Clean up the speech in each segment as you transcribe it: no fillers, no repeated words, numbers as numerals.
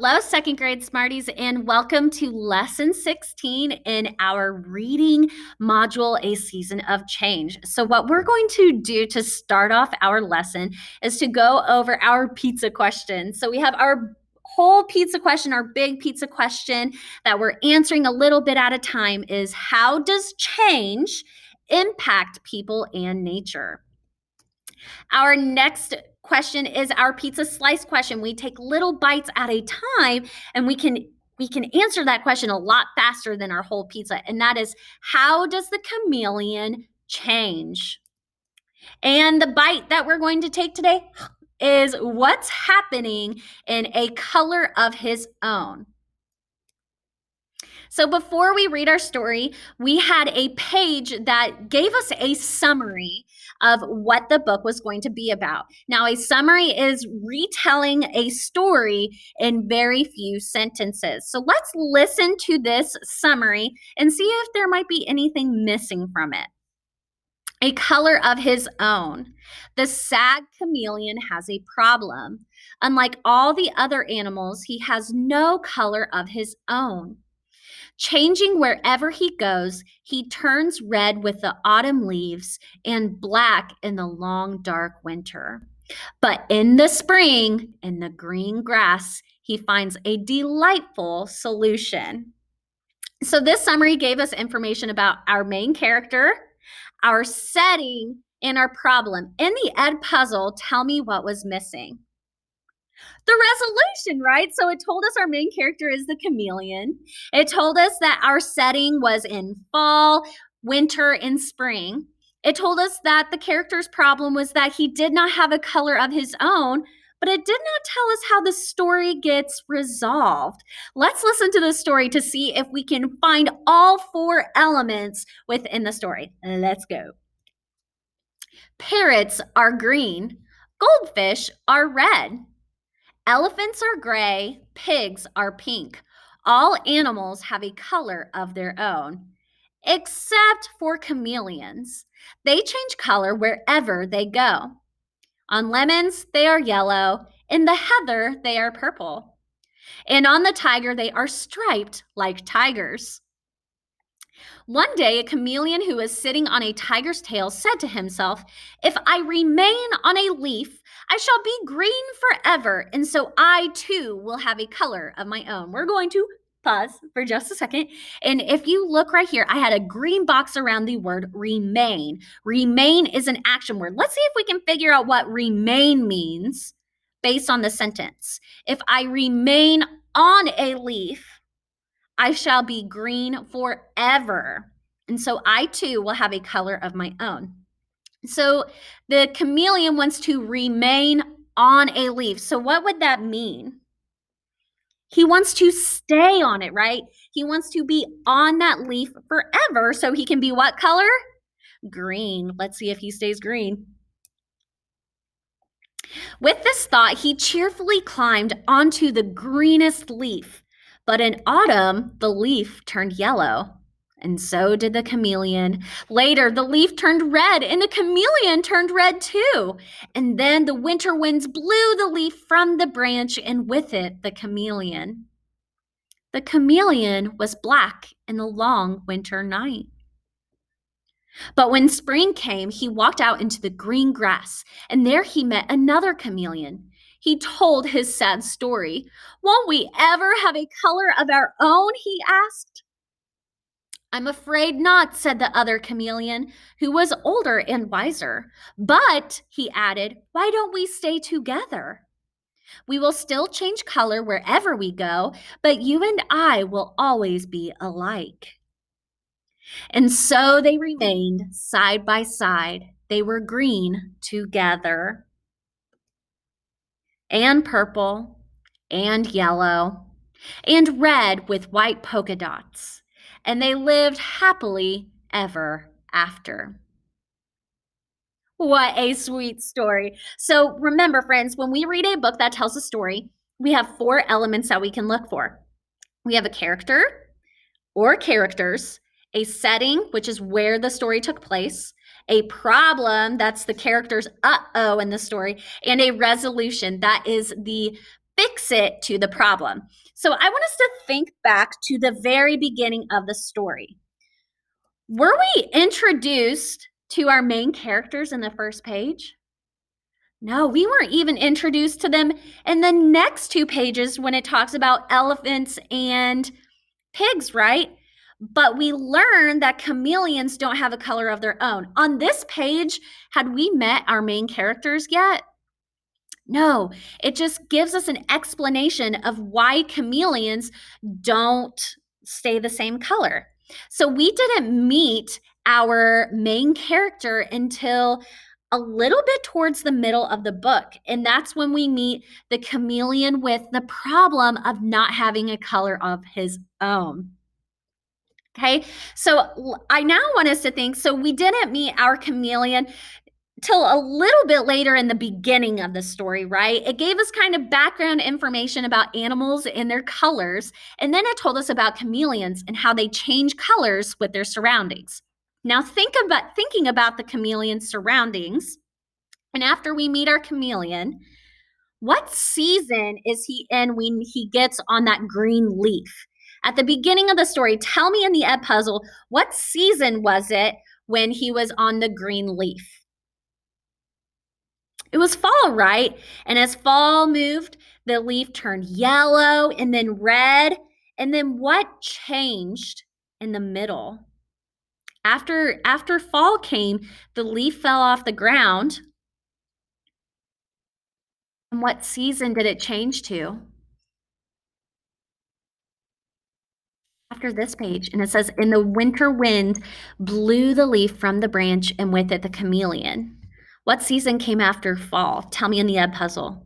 Hello, second grade Smarties, and welcome to lesson 16 in our reading module, A Season of Change. So what we're going to do to start off our lesson is to go over our pizza question. So we have our whole pizza question, our big pizza question that we're answering a little bit at a time is, how does change impact people and nature? Our next question is our pizza slice question. We take little bites at a time, and we can answer that question a lot faster than our whole pizza. And that is, how does the chameleon change? And the bite that we're going to take today is, what's happening in a color of his own? So before we read our story, we had a page that gave us a summary of what the book was going to be about. Now, a summary is retelling a story in very few sentences. So let's listen to this summary and see if there might be anything missing from it. A color of his own. The sad chameleon has a problem. Unlike all the other animals, he has no color of his own. Changing wherever he goes, he turns red with the autumn leaves and black in the long, dark winter. But in the spring, in the green grass, he finds a delightful solution. So this summary gave us information about our main character, our setting, and our problem. In the Ed puzzle, tell me what was missing. The resolution, right? So it told us our main character is the chameleon. It told us that our setting was in fall, winter, and spring. It told us that the character's problem was that he did not have a color of his own, but it did not tell us how the story gets resolved. Let's listen to the story to see if we can find all four elements within the story. Let's go. Parrots are green. Goldfish are red. Elephants are gray, pigs are pink. All animals have a color of their own, except for chameleons. They change color wherever they go. On lemons, they are yellow. In the heather, they are purple. And on the tiger, they are striped like tigers. One day, a chameleon who was sitting on a tiger's tail said to himself, "If I remain on a leaf, I shall be green forever, and so I too will have a color of my own." We're going to pause for just a second. And if you look right here, I had a green box around the word remain. Remain is an action word. Let's see if we can figure out what remain means based on the sentence. If I remain on a leaf, I shall be green forever. And so I too will have a color of my own. So the chameleon wants to remain on a leaf. So what would that mean? He wants to stay on it, right? He wants to be on that leaf forever so he can be what color? Green. Let's see if he stays green. With this thought, he cheerfully climbed onto the greenest leaf. But in autumn, the leaf turned yellow, and so did the chameleon. Later, the leaf turned red, and the chameleon turned red too. And then the winter winds blew the leaf from the branch, and with it, the chameleon. The chameleon was black in the long winter night. But when spring came, he walked out into the green grass, and there he met another chameleon. He told his sad story. "Won't we ever have a color of our own?" he asked. "I'm afraid not," said the other chameleon, who was older and wiser. "But," he added, "why don't we stay together? We will still change color wherever we go, but you and I will always be alike." And so they remained side by side. They were green together, and purple, and yellow, and red with white polka dots. And they lived happily ever after. What a sweet story. So remember, friends, when we read a book that tells a story, we have four elements that we can look for. We have a character or characters, a setting, which is where the story took place, a problem, that's the character's uh-oh in the story, and a resolution, that is the fix it to the problem. So I want us to think back to the very beginning of the story. Were we introduced to our main characters in the first page? No, we weren't even introduced to them in the next 2 pages when it talks about elephants and pigs, right? But we learn that chameleons don't have a color of their own. On this page, had we met our main characters yet? No, it just gives us an explanation of why chameleons don't stay the same color. So we didn't meet our main character until a little bit towards the middle of the book. And that's when we meet the chameleon with the problem of not having a color of his own. Okay, so I now want us to think, so we didn't meet our chameleon till a little bit later in the beginning of the story, right? It gave us kind of background information about animals and their colors, and then it told us about chameleons and how they change colors with their surroundings. Now thinking about the chameleon's surroundings, and after we meet our chameleon, what season is he in when he gets on that green leaf? At the beginning of the story, tell me in the Ed puzzle, what season was it when he was on the green leaf? It was fall, right? And as fall moved, the leaf turned yellow and then red. And then what changed in the middle? After fall came, the leaf fell off the ground. And what season did it change to? After this page, and it says, "In the winter wind blew the leaf from the branch, and with it the chameleon." What season came after fall? Tell me in the Ed puzzle.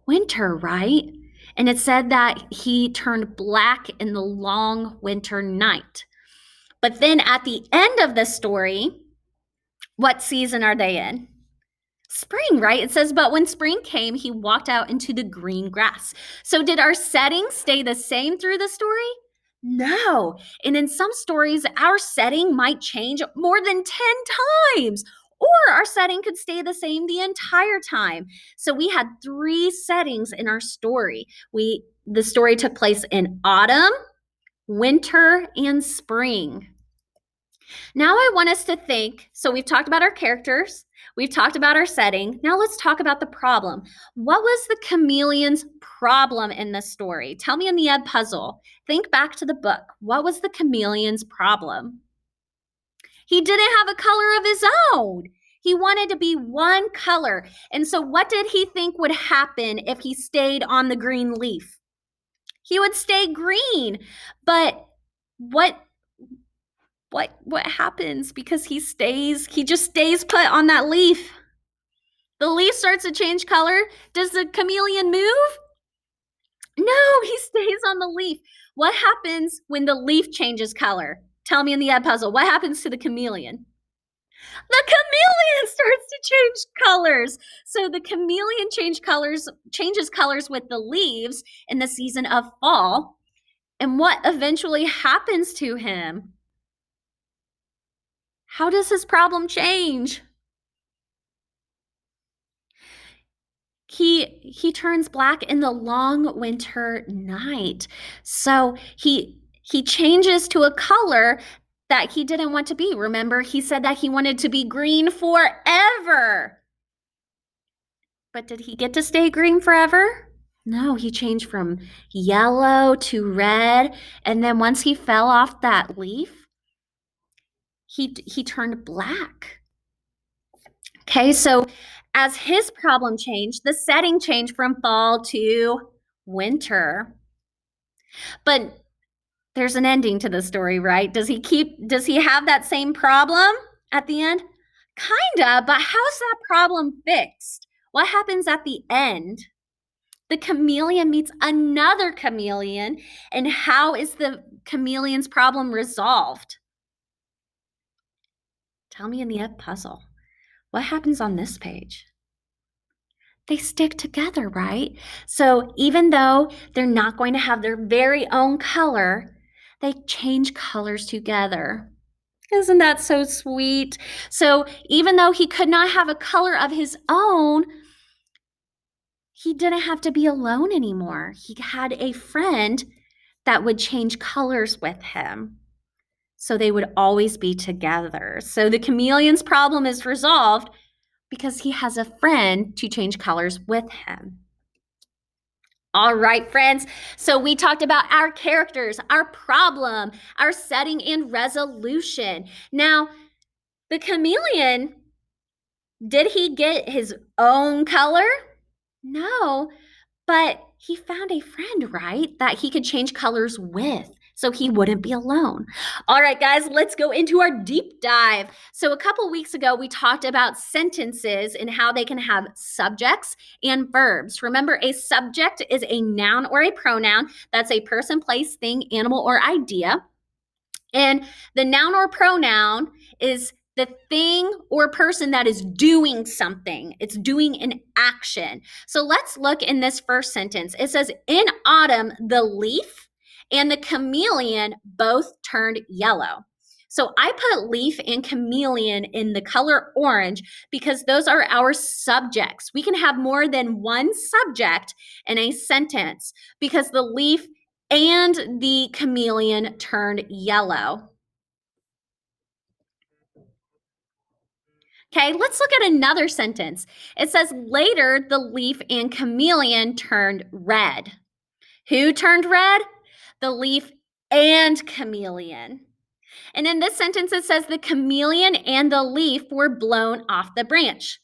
Winter, right? And it said that he turned black in the long winter night. But then at the end of the story, what season are they in? Spring, right? It says, "But when spring came, he walked out into the green grass." So did our setting stay the same through the story? No. And in some stories, our setting might change more than 10 times, or our setting could stay the same the entire time. So we had 3 settings in our story. The story took place in autumn, winter, and spring. Now I want us to think, so we've talked about our characters, we've talked about our setting. Now let's talk about the problem. What was the chameleon's problem in the story? Tell me in the Ed puzzle. Think back to the book. What was the chameleon's problem? He didn't have a color of his own. He wanted to be one color. And so what did he think would happen if he stayed on the green leaf? He would stay green. But what happens because he just stays put on that leaf? The leaf starts to change color. Does the chameleon move? No, he stays on the leaf. What happens when the leaf changes color? Tell me in the Ed puzzle. What happens to the chameleon? The chameleon starts to change colors. So the chameleon changes colors with the leaves in the season of fall. And what eventually happens to him? How does his problem change? He turns black in the long winter night. So he changes to a color that he didn't want to be. Remember, he said that he wanted to be green forever. But did he get to stay green forever? No, he changed from yellow to red. And then once he fell off that leaf, he turned black. Okay, so as his problem changed, the setting changed from fall to winter. But there's an ending to the story, right? Does he have that same problem at the end? Kinda, but how's that problem fixed? What happens at the end? The chameleon meets another chameleon, and how is the chameleon's problem resolved? Tell me in the Ed puzzle. What happens on this page? They stick together, right? So even though they're not going to have their very own color, they change colors together. Isn't that so sweet? So even though he could not have a color of his own, he didn't have to be alone anymore. He had a friend that would change colors with him. So they would always be together. So the chameleon's problem is resolved because he has a friend to change colors with him. All right, friends. So we talked about our characters, our problem, our setting and resolution. Now, the chameleon, did he get his own color? No, but he found a friend, right, that he could change colors with so he wouldn't be alone. All right, guys, let's go into our deep dive. So, a couple weeks ago, we talked about sentences and how they can have subjects and verbs. Remember, a subject is a noun or a pronoun that's a person, place, thing, animal, or idea. And the noun or pronoun is the thing or person that is doing something. It's doing an action. So let's look in this first sentence. It says, in autumn, the leaf and the chameleon both turned yellow. So I put leaf and chameleon in the color orange because those are our subjects. We can have more than one subject in a sentence because the leaf and the chameleon turned yellow. Okay, let's look at another sentence. It says, later the leaf and chameleon turned red. Who turned red? The leaf and chameleon. And in this sentence, it says the chameleon and the leaf were blown off the branch.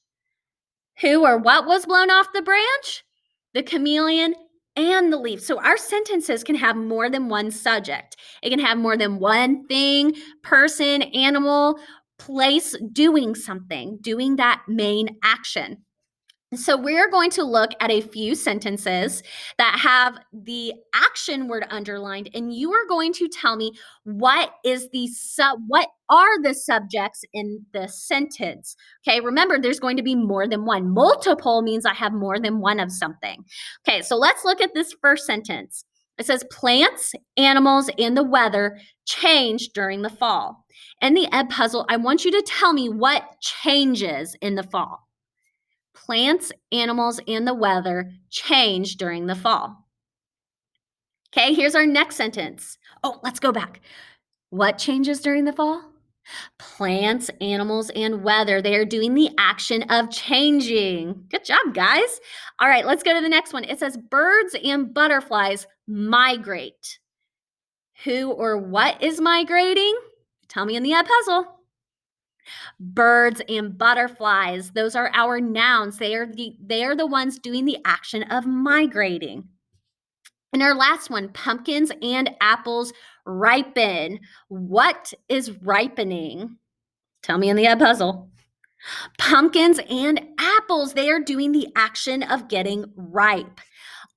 Who or what was blown off the branch? The chameleon and the leaf. So our sentences can have more than one subject. It can have more than one thing, person, animal, place doing something, doing that main action. So we're going to look at a few sentences that have the action word underlined, and you are going to tell me what are the subjects in the sentence. Okay, remember there's going to be more than one. Multiple means I have more than one of something. Okay, so let's look at this first sentence. It says plants, animals, and the weather change during the fall. In the Edpuzzle, I want you to tell me what changes in the fall. Plants, animals, and the weather change during the fall. Okay, here's our next sentence. Oh, let's go back. What changes during the fall? Plants, animals, and weather. They are doing the action of changing. Good job, guys. All right, let's go to the next one. It says birds and butterflies migrate. Who or what is migrating? Tell me in the Edpuzzle. Birds and butterflies, those are our nouns. They are the ones doing the action of migrating. And our last one, pumpkins and apples ripen. What is ripening? Tell me in the Edpuzzle. Pumpkins and apples, they are doing the action of getting ripe.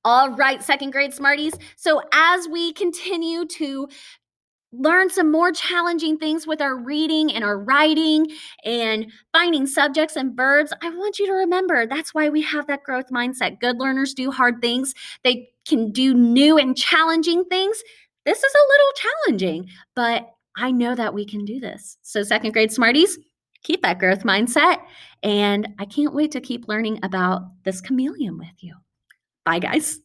All right, second grade Smarties. So as we continue to learn some more challenging things with our reading and our writing and finding subjects and verbs, I want you to remember that's why we have that growth mindset. Good learners do hard things. They can do new and challenging things. This is a little challenging, but I know that we can do this. So second grade Smarties, keep that growth mindset. And I can't wait to keep learning about this chameleon with you. Bye, guys.